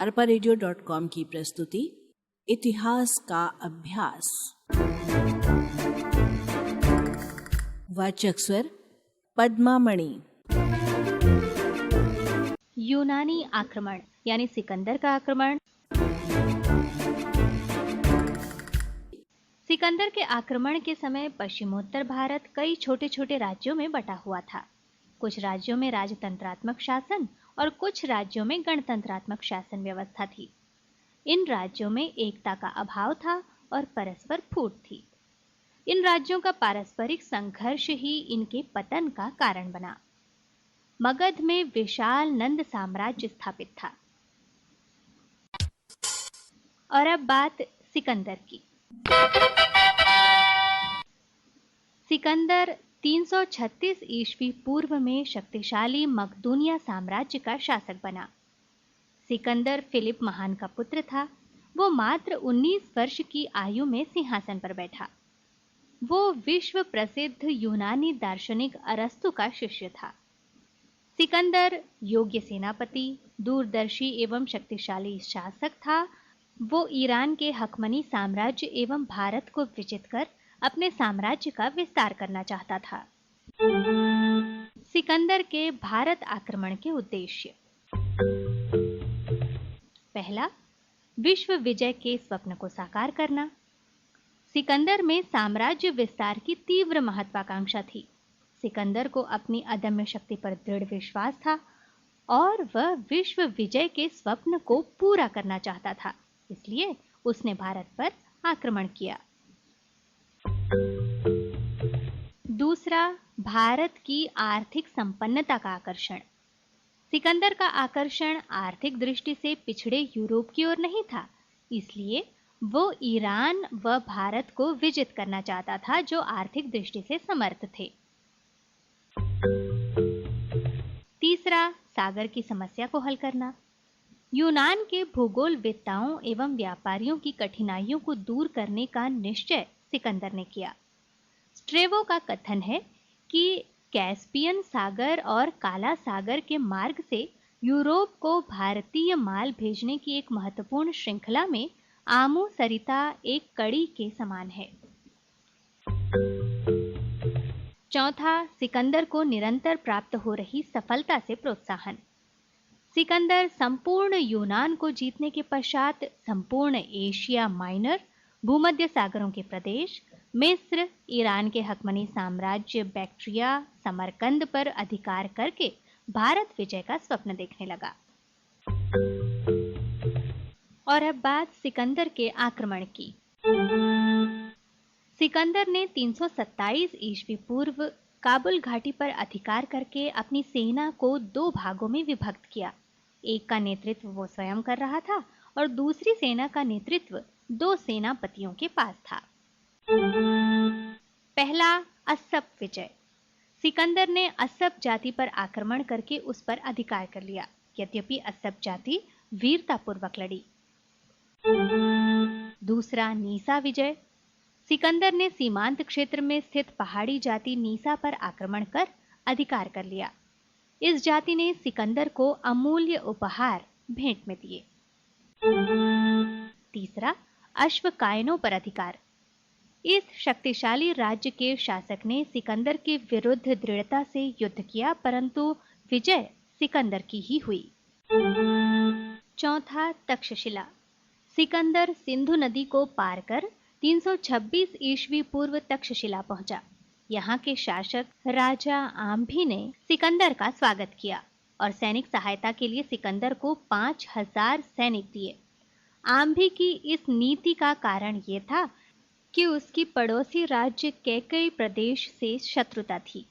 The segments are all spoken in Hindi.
arparadio.com की प्रस्तुति इतिहास का अभ्यास। वाचक स्वर पद्मा मणि। यूनानी आक्रमण यानी सिकंदर का आक्रमण। सिकंदर के आक्रमण के समय पश्चिमोत्तर भारत कई छोटे छोटे राज्यों में बटा हुआ था। कुछ राज्यों में राजतंत्रात्मक शासन और कुछ राज्यों में गणतंत्रात्मक शासन व्यवस्था थी। इन राज्यों में एकता का अभाव था और परस्पर फूट थी। इन राज्यों का पारस्परिक संघर्ष ही इनके पतन का कारण बना। मगध में विशाल नंद साम्राज्य स्थापित था। और अब बात सिकंदर की। सिकंदर 336 ईस्वी पूर्व में शक्तिशाली मकदूनिया साम्राज्य का शासक बना। सिकंदर फिलिप महान का पुत्र था। वो मात्र 19 वर्ष की आयु में सिंहासन पर बैठा। वो विश्व प्रसिद्ध यूनानी दार्शनिक अरस्तु का शिष्य था। सिकंदर योग्य सेनापति, दूरदर्शी एवं शक्तिशाली शासक था। वो ईरान के हकमनी साम्राज्य एवं भारत को विजित कर अपने साम्राज्य का विस्तार करना चाहता था। सिकंदर के भारत आक्रमण के उद्देश्य। पहला, विश्व विजय के स्वप्न को साकार करना। सिकंदर में साम्राज्य विस्तार की तीव्र महत्वाकांक्षा थी। सिकंदर को अपनी अदम्य शक्ति पर दृढ़ विश्वास था और वह विश्व विजय के स्वप्न को पूरा करना चाहता था। इसलिए उसने भारत पर आक्रमण किया। दूसरा, भारत की आर्थिक संपन्नता का आकर्षण। सिकंदर का आकर्षण आर्थिक दृष्टि से पिछड़े यूरोप की ओर नहीं था, इसलिए वो ईरान व भारत को विजित करना चाहता था, जो आर्थिक दृष्टि से समर्थ थे। तीसरा, सागर की समस्या को हल करना। यूनान के भूगोलवेत्ताओं एवं व्यापारियों की कठिनाइयों को दूर करने का निश्चय सिकंदर ने किया। स्ट्रेवो का कथन है कि कैस्पियन सागर और काला सागर के मार्ग से यूरोप को भारतीय माल भेजने की एक महत्वपूर्ण श्रृंखला में आमू सरिता एक कड़ी के समान है। चौथा, सिकंदर को निरंतर प्राप्त हो रही सफलता से प्रोत्साहन। सिकंदर संपूर्ण यूनान को जीतने के पश्चात संपूर्ण एशिया माइनर, भूमध्य सागरों के प्रदेश, मिस्र, ईरान के हकमनी साम्राज्य बैक्ट्रिया, समरकंद पर अधिकार करके भारत विजय का स्वप्न देखने लगा। और अब बात सिकंदर के आक्रमण की। सिकंदर ने 327 ईस्वी पूर्व काबुल घाटी पर अधिकार करके अपनी सेना को 2 भागों में विभक्त किया। एक का नेतृत्व वो स्वयं कर रहा था और दूसरी सेना का नेतृत्व 2 सेनापतियों के पास था। पहला, अस्सप विजय। सिकंदर ने अस्सप जाति पर आक्रमण करके उस पर अधिकार कर लिया। यद्यपि अस्सप जाति वीरतापूर्वक लड़ी। दूसरा, नीसा विजय। सिकंदर ने सीमांत क्षेत्र में स्थित पहाड़ी जाति नीसा पर आक्रमण कर अधिकार कर लिया। इस जाति ने सिकंदर को अमूल्य उपहार भेंट में दिए। तीसरा, अश्वकायनों पर अधिकार। इस शक्तिशाली राज्य के शासक ने सिकंदर के विरुद्ध दृढ़ता से युद्ध किया, परंतु विजय सिकंदर की ही हुई। चौथा, तक्षशिला। सिकंदर सिंधु नदी को पार कर 326 ईस्वी पूर्व तक्षशिला पहुंचा। यहाँ के शासक राजा आम्भी ने सिकंदर का स्वागत किया और सैनिक सहायता के लिए सिकंदर को 5000 सैनिक दिए। आम्भी की इस नीति का कारण ये था कि उसकी पड़ोसी राज्य कैकेयी प्रदेश से शत्रुता थी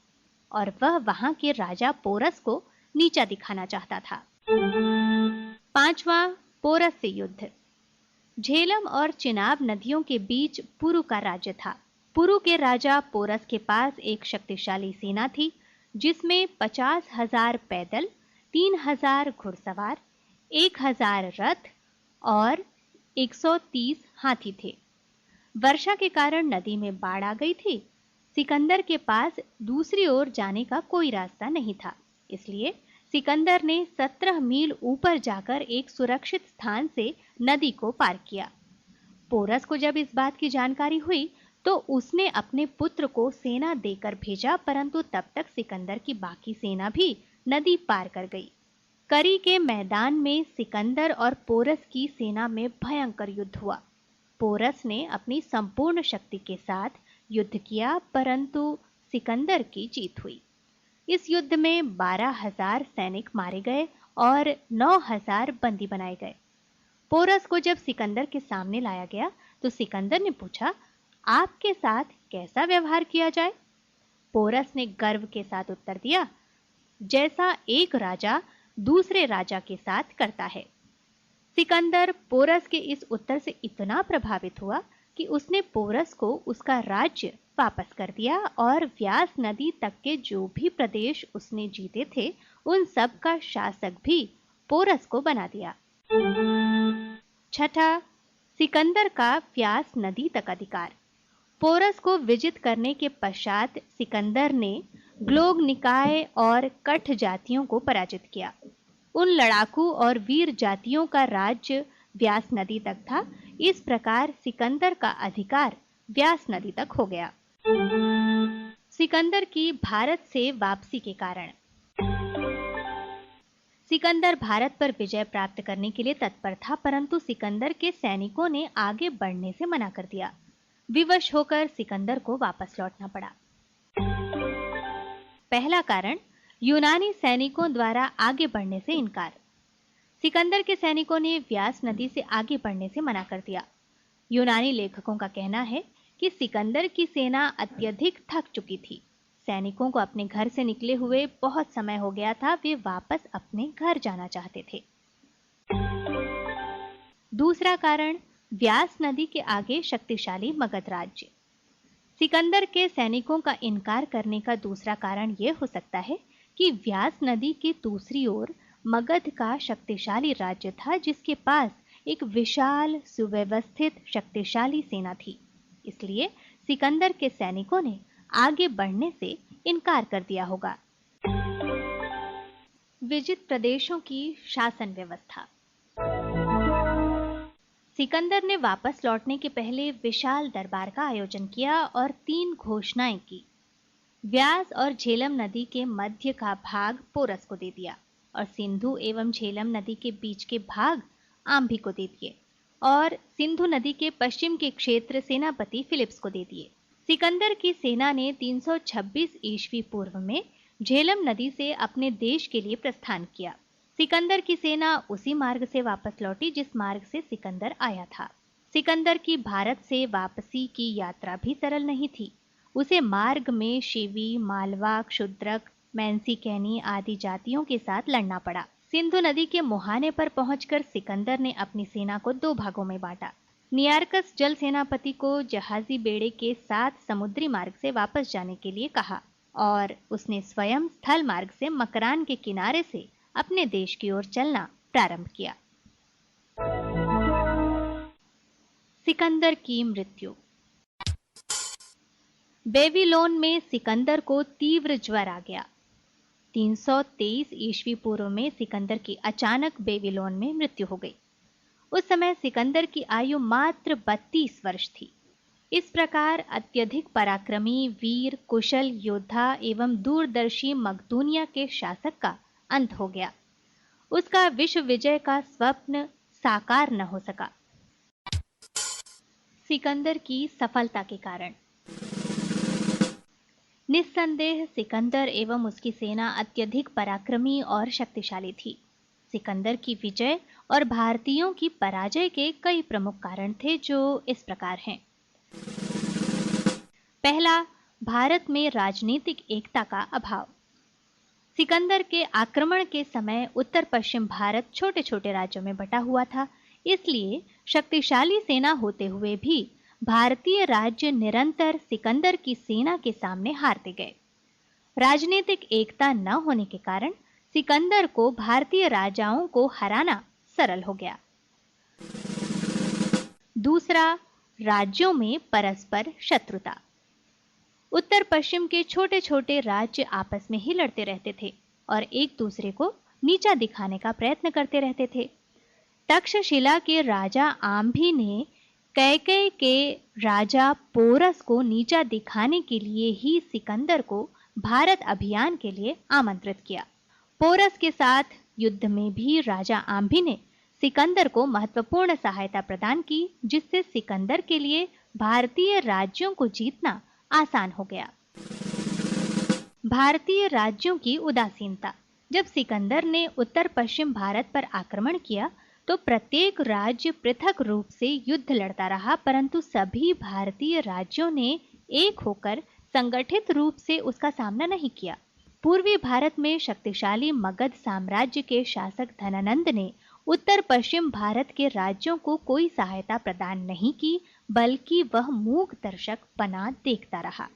और वह वहां के राजा पोरस को नीचा दिखाना चाहता था। पांचवा, पोरस से युद्ध। झेलम और चिनाब नदियों के बीच पुरु का राज्य था। पुरु के राजा पोरस के पास एक शक्तिशाली सेना थी, जिसमें 50,000 पैदल, 3,000 घुड़सवार, 1,000 रथ और 130 हाथी थे। वर्षा के कारण नदी में बाढ़ आ गई थी। सिकंदर के पास दूसरी ओर जाने का कोई रास्ता नहीं था, इसलिए सिकंदर ने 17 मील ऊपर जाकर एक सुरक्षित स्थान से नदी को पार किया। पोरस को जब इस बात की जानकारी हुई तो उसने अपने पुत्र को सेना देकर भेजा, परंतु तब तक सिकंदर की बाकी सेना भी नदी पार कर गई। करी के मैदान में सिकंदर और पोरस की सेना में भयंकर युद्ध हुआ। पोरस ने अपनी संपूर्ण शक्ति के साथ युद्ध किया, परंतु सिकंदर की जीत हुई। इस युद्ध में 12,000 सैनिक मारे गए और 9,000 बंदी बनाए गए। पोरस को जब सिकंदर के सामने लाया गया तो सिकंदर ने पूछा, आपके साथ कैसा व्यवहार किया जाए? पोरस ने गर्व के साथ उत्तर दिया, जैसा एक राजा दूसरे राजा के साथ करता है। सिकंदर पोरस के इस उत्तर से इतना प्रभावित हुआ कि उसने पोरस को उसका राज्य वापस कर दिया और व्यास नदी तक के जो भी प्रदेश उसने जीते थे उन सब का शासक भी पोरस को बना दिया। छठा, सिकंदर का व्यास नदी तक अधिकार। पोरस को विजित करने के पश्चात सिकंदर ने ग्लोग निकाय और कठ जातियों को पराजित किया। उन लड़ाकू और वीर जातियों का राज्य व्यास नदी तक था। इस प्रकार सिकंदर का अधिकार व्यास नदी तक हो गया। सिकंदर की भारत से वापसी के कारण। सिकंदर भारत पर विजय प्राप्त करने के लिए तत्पर था, परंतु सिकंदर के सैनिकों ने आगे बढ़ने से मना कर दिया। विवश होकर सिकंदर को वापस लौटना पड़ा। पहला कारण, यूनानी सैनिकों द्वारा आगे बढ़ने से इनकार। सिकंदर के सैनिकों ने व्यास नदी से आगे बढ़ने से मना कर दिया। यूनानी लेखकों का कहना है कि सिकंदर की सेना अत्यधिक थक चुकी थी। सैनिकों को अपने घर से निकले हुए बहुत समय हो गया था, वे वापस अपने घर जाना चाहते थे। दूसरा कारण, व्यास नदी के आगे शक्तिशाली मगध राज्य। सिकंदर के सैनिकों का इनकार करने का दूसरा कारण यह हो सकता है कि व्यास नदी के दूसरी ओर मगध का शक्तिशाली राज्य था, जिसके पास एक विशाल सुव्यवस्थित शक्तिशाली सेना थी। इसलिए सिकंदर के सैनिकों ने आगे बढ़ने से इनकार कर दिया होगा। विजित प्रदेशों की शासन व्यवस्था। सिकंदर ने वापस लौटने के पहले विशाल दरबार का आयोजन किया और 3 घोषणाएं की। व्यास और झेलम नदी के मध्य का भाग पोरस को दे दिया और सिंधु एवं झेलम नदी के बीच के भाग आम्भी को दे दिए और सिंधु नदी के पश्चिम के क्षेत्र सेनापति फिलिप्स को दे दिए। सिकंदर की सेना ने 326 ईस्वी पूर्व में झेलम नदी से अपने देश के लिए प्रस्थान किया। सिकंदर की सेना उसी मार्ग से वापस लौटी जिस मार्ग से सिकंदर आया था। सिकंदर की भारत से वापसी की यात्रा भी सरल नहीं थी। उसे मार्ग में शिवी, मालवा, क्षुद्रक, मैंसीकैनी आदि जातियों के साथ लड़ना पड़ा। सिंधु नदी के मुहाने पर पहुंचकर सिकंदर ने अपनी सेना को 2 भागों में बांटा। नियार्कस जल सेनापति को जहाजी बेड़े के साथ समुद्री मार्ग से वापस जाने के लिए कहा और उसने स्वयं स्थल मार्ग से मकरान के किनारे से अपने देश की ओर चलना प्रारंभ किया। सिकंदर की मृत्यु। बेबीलोन में सिकंदर को तीव्र ज्वर आ गया। 323 ईस्वी पूर्व में सिकंदर की अचानक बेबीलोन में मृत्यु हो गई। उस समय सिकंदर की आयु मात्र 32 वर्ष थी। इस प्रकार अत्यधिक पराक्रमी, वीर, कुशल योद्धा एवं दूरदर्शी मकदूनिया के शासक का अंत हो गया। उसका विश्व विजय का स्वप्न साकार न हो सका। सिकंदर की सफलता के कारण। निस्संदेह सिकंदर एवं उसकी सेना अत्यधिक पराक्रमी और शक्तिशाली थी। सिकंदर की विजय और भारतीयों की पराजय के कई प्रमुख कारण थे जो इस प्रकार हैं। पहला, भारत में राजनीतिक एकता का अभाव। सिकंदर के आक्रमण के समय उत्तर पश्चिम भारत छोटे छोटे राज्यों में बटा हुआ था। इसलिए शक्तिशाली सेना होते हुए भी भारतीय राज्य निरंतर सिकंदर की सेना के सामने हारते गए। राजनीतिक एकता न होने के कारण सिकंदर को भारतीय राजाओं को हराना सरल हो गया। दूसरा, राज्यों में परस्पर शत्रुता। उत्तर पश्चिम के छोटे छोटे राज्य आपस में ही लड़ते रहते थे। और एक दूसरे को नीचा दिखाने का प्रयत्न करते रहते थे। तक्षशिला के राजा आम्भी ने कैकेय के राजा पोरस को नीचा दिखाने के लिए ही सिकंदर को भारत अभियान के लिए आमंत्रित किया। पोरस के साथ युद्ध में भी राजा आम्भी ने सिकंदर को महत्वपूर्ण सहायता प्रदान की, जिससे सिकंदर के लिए भारतीय राज्यों को जीतना आसान हो गया। भारतीय राज्यों की उदासीनता। जब सिकंदर ने उत्तर पश्चिम भारत पर आक्रमण किया तो प्रत्येक राज्य पृथक रूप से युद्ध लड़ता रहा, परंतु सभी भारतीय राज्यों ने एक होकर संगठित रूप से उसका सामना नहीं किया। पूर्वी भारत में शक्तिशाली मगध साम्राज्य के शासक धनानंद ने उत्तर पश्चिम भारत के राज्यों को कोई सहायता प्रदान नहीं की, बल्कि वह मूक दर्शक बना देखता रहा।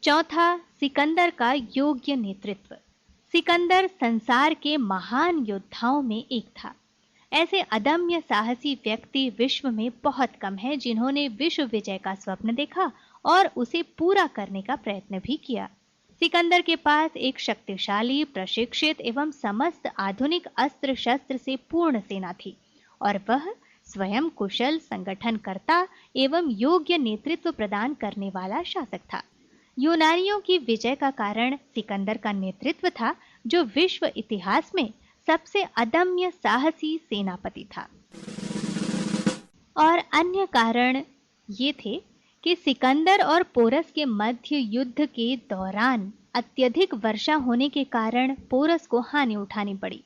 चौथा, सिकंदर का योग्य नेतृत्व। सिकंदर संसार के महान योद्धाओं में एक था। ऐसे अदम्य साहसी व्यक्ति विश्व में बहुत कम हैं जिन्होंने विश्व विजय का स्वप्न देखा और उसे पूरा करने का प्रयत्न भी किया। सिकंदर के पास एक शक्तिशाली, प्रशिक्षित एवं समस्त आधुनिक अस्त्र शस्त्र से पूर्ण सेना थी और वह स्वयं कुशल संगठनकर्ता एवं योग्य नेतृत्व प्रदान करने वाला शासक था। यूनानियों की विजय का कारण सिकंदर का नेतृत्व था, जो विश्व इतिहास में सबसे अदम्य साहसी सेनापति था। और अन्य कारण ये थे कि सिकंदर और पोरस के मध्य युद्ध के दौरान अत्यधिक वर्षा होने के कारण पोरस को हानि उठानी पड़ी।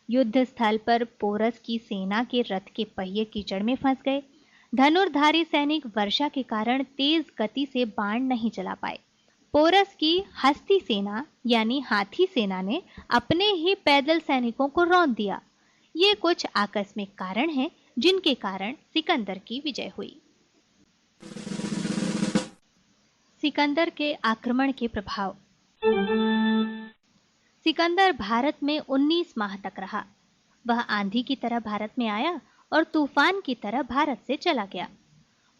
युद्ध स्थल पर पोरस की सेना के रथ के पहिए कीचड़ में फंस गए। धनुर्धारी सैनिक वर्षा के कारण तेज गति से बाण नहीं चला पाए। पोरस की हस्ती सेना यानी हाथी सेना ने अपने ही पैदल सैनिकों को रौंद दिया। ये कुछ आकस्मिक कारण हैं जिनके कारण सिकंदर की विजय हुई। सिकंदर के आक्रमण के प्रभाव। सिकंदर भारत में 19 माह तक रहा। वह आंधी की तरह भारत में आया और तूफान की तरह भारत से चला गया।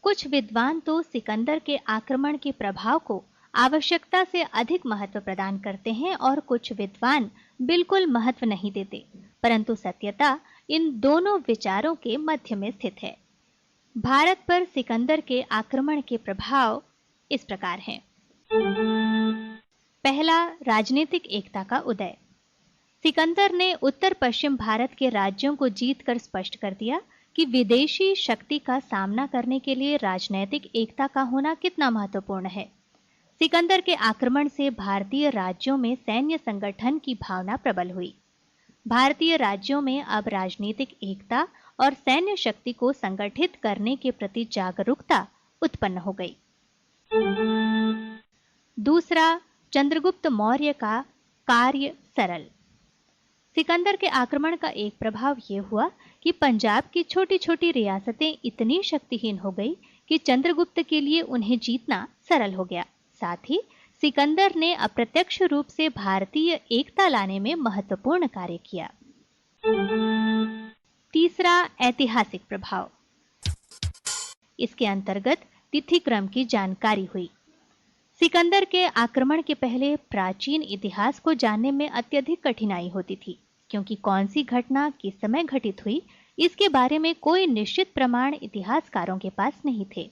कुछ विद्वान तो सिकंदर के आक्रमण के प्रभाव को आवश्यकता से अधिक महत्व प्रदान करते हैं और कुछ विद्वान बिल्कुल महत्व नहीं देते, परंतु सत्यता इन दोनों विचारों के मध्य में स्थित है। भारत पर सिकंदर के आक्रमण के प्रभाव इस प्रकार हैं। पहला, राजनीतिक एकता का उदय। सिकंदर ने उत्तर पश्चिम भारत के राज्यों को जीतकर स्पष्ट कर दिया कि विदेशी शक्ति का सामना करने के लिए राजनीतिक एकता का होना कितना महत्वपूर्ण है। सिकंदर के आक्रमण से भारतीय राज्यों में सैन्य संगठन की भावना प्रबल हुई। भारतीय राज्यों में अब राजनीतिक एकता और सैन्य शक्ति को संगठित करने के प्रति जागरूकता उत्पन्न हो गई। दूसरा, चंद्रगुप्त मौर्य का कार्य सरल। सिकंदर के आक्रमण का एक प्रभाव यह हुआ कि पंजाब की छोटी छोटी रियासतें इतनी शक्तिहीन हो गई कि चंद्रगुप्त के लिए उन्हें जीतना सरल हो गया। साथ ही सिकंदर ने अप्रत्यक्ष रूप से भारतीय एकता लाने में महत्वपूर्ण कार्य किया। तीसरा, ऐतिहासिक प्रभाव। इसके अंतर्गत तिथिक्रम की जानकारी हुई। सिकंदर के आक्रमण के पहले प्राचीन इतिहास को जानने में अत्यधिक कठिनाई होती थी, क्योंकि कौन सी घटना किस समय घटित हुई इसके बारे में कोई निश्चित प्रमाण इतिहासकारों के पास नहीं थे।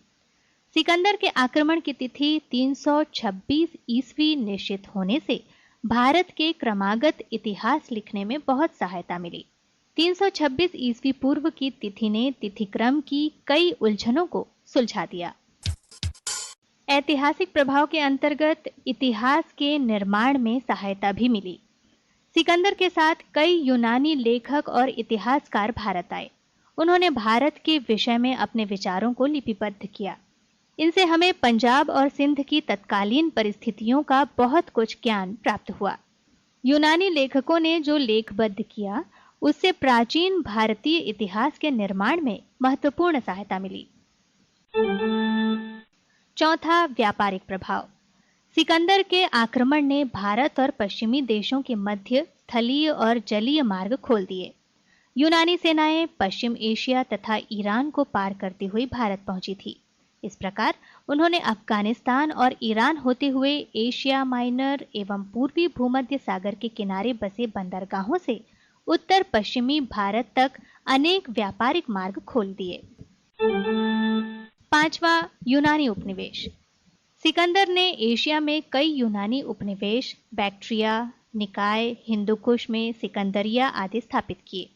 सिकंदर के आक्रमण की तिथि 326 ईस्वी निश्चित होने से भारत के क्रमागत इतिहास लिखने में बहुत सहायता मिली। 326 ईस्वी पूर्व की तिथि ने तिथिक्रम की कई उलझनों को सुलझा दिया। ऐतिहासिक प्रभाव के अंतर्गत इतिहास के निर्माण में सहायता भी मिली। सिकंदर के साथ कई यूनानी लेखक और इतिहासकार भारत आए। उन्होंने भारत के विषय में अपने विचारों को लिपिबद्ध किया। इनसे हमें पंजाब और सिंध की तत्कालीन परिस्थितियों का बहुत कुछ ज्ञान प्राप्त हुआ। यूनानी लेखकों ने जो लेखबद्ध किया उससे प्राचीन भारतीय इतिहास के निर्माण में महत्वपूर्ण सहायता मिली। चौथा, व्यापारिक प्रभाव। सिकंदर के आक्रमण ने भारत और पश्चिमी देशों के मध्य स्थलीय और जलीय मार्ग खोल दिए। यूनानी सेनाएं पश्चिम एशिया तथा ईरान को पार करती हुई भारत पहुंची थी। इस प्रकार उन्होंने अफगानिस्तान और ईरान होते हुए एशिया माइनर एवं पूर्वी भूमध्य सागर के किनारे बसे बंदरगाहों से उत्तर पश्चिमी भारत तक अनेक व्यापारिक मार्ग खोल दिए। पांचवा, यूनानी उपनिवेश। सिकंदर ने एशिया में कई यूनानी उपनिवेश बैक्ट्रिया, निकाय, हिंदुकुश में सिकंदरिया आदि स्थापित किए।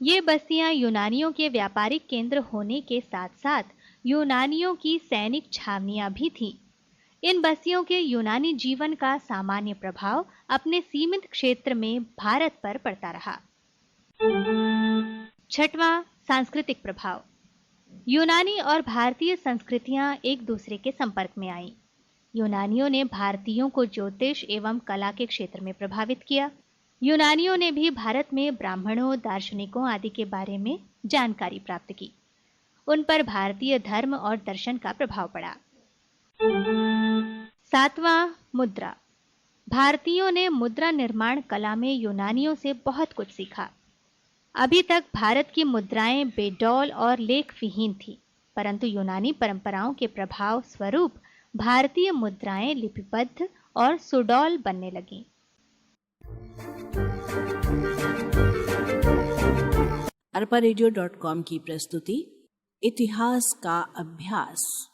ये बस्तियां यूनानियों के व्यापारिक केंद्र होने के साथ साथ यूनानियों की सैनिक छावनियां भी थीं। इन बस्तियों के यूनानी जीवन का सामान्य प्रभाव अपने सीमित क्षेत्र में भारत पर पड़ता रहा। छठवां, सांस्कृतिक प्रभाव। यूनानी और भारतीय संस्कृतियां एक दूसरे के संपर्क में आईं। यूनानियों ने भारतीयों को ज्योतिष एवं कला के क्षेत्र में प्रभावित किया। यूनानियों ने भी भारत में ब्राह्मणों, दार्शनिकों आदि के बारे में जानकारी प्राप्त की। उन पर भारतीय धर्म और दर्शन का प्रभाव पड़ा। सातवां, मुद्रा। भारतीयों ने मुद्रा निर्माण कला में यूनानियों से बहुत कुछ सीखा। अभी तक भारत की मुद्राएं बेडौल और लेख विहीन थी, परंतु यूनानी परंपराओं के प्रभाव स्वरूप भारतीय मुद्राएं लिपिबद्ध और सुडौल बनने लगीं। arparadio.com की प्रस्तुति इतिहास का अभ्यास।